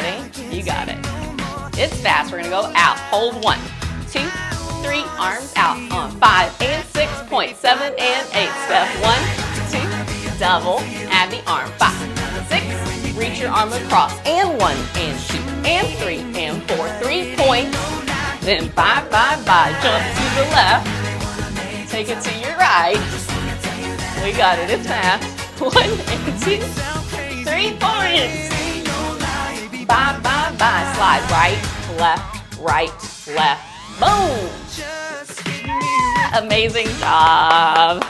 Ready? You got it. It's fast. We're gonna go out. Hold 1, 2, 3, arms out on 5 and 6, point 7 and 8. Step 1, 2, double, add the arm, 5, 6, reach your arm across, and 1, and 2, and 3, and 4, 3 points, then 5, 5, 5, jump to the left, take it to your right, we got it, it's fast, 1 and 2, 3 points, 5, 5, 5, slide right, left, boom! Amazing job!